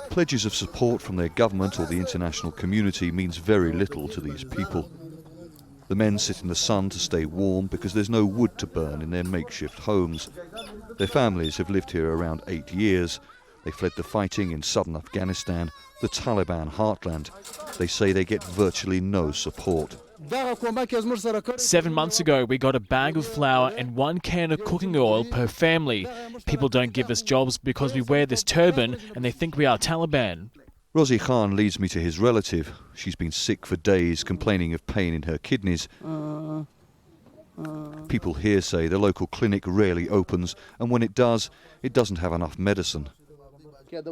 Pledges of support from their government or the international community means very little to these people. The men sit in the sun to stay warm because there's no wood to burn in their makeshift homes. Their families have lived here around 8 years. They fled the fighting in southern Afghanistan, the Taliban heartland. They say they get virtually no support. 7 months ago, we got a bag of flour and 1 can of cooking oil per family. People don't give us jobs because we wear this turban and they think we are Taliban. Rosie Khan leads me to his relative. She's been sick for days, complaining of pain in her kidneys. People here say the local clinic rarely opens, and when it does, it doesn't have enough medicine. If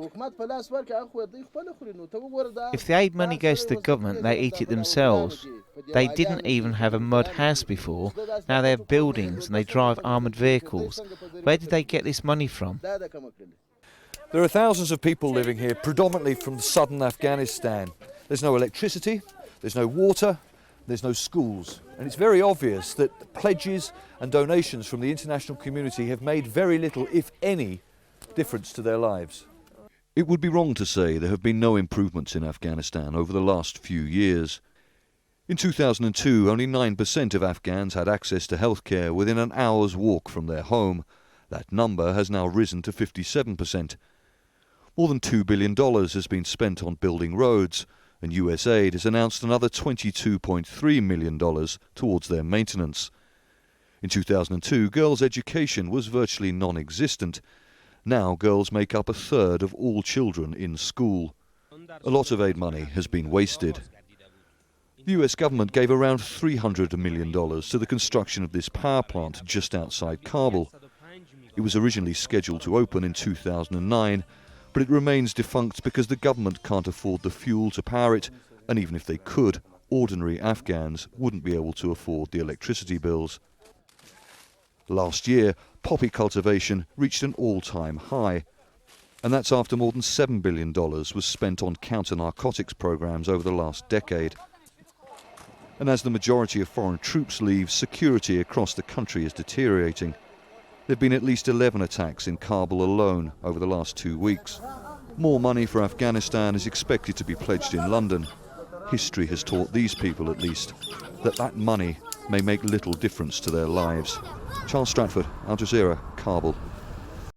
the aid money goes to the government, they eat it themselves. They didn't even have a mud house before. Now they have buildings and they drive armoured vehicles. Where did they get this money from? There are thousands of people living here, predominantly from southern Afghanistan. There's no electricity, there's no water, there's no schools. And it's very obvious that pledges and donations from the international community have made very little, if any, difference to their lives. It would be wrong to say there have been no improvements in Afghanistan over the last few years. In 2002, only 9% of Afghans had access to healthcare within an hour's walk from their home. That number has now risen to 57%. More than $2 billion has been spent on building roads, and USAID has announced another $22.3 million towards their maintenance. In 2002, girls' education was virtually non-existent. Now girls make up 1/3 of all children in school. A lot of aid money has been wasted. The US government gave around $300 million to the construction of this power plant just outside Kabul. It was originally scheduled to open in 2009, but it remains defunct because the government can't afford the fuel to power it, and even if they could, ordinary Afghans wouldn't be able to afford the electricity bills. Last year, poppy cultivation reached an all-time high, and that's after more than $7 billion was spent on counter-narcotics programs over the last decade. And as the majority of foreign troops leave, security across the country is deteriorating. There have been at least 11 attacks in Kabul alone over the last 2 weeks. More money for Afghanistan is expected to be pledged in London. History has taught these people, at least, that money may make little difference to their lives. Charles Stratford, Al Jazeera, Kabul.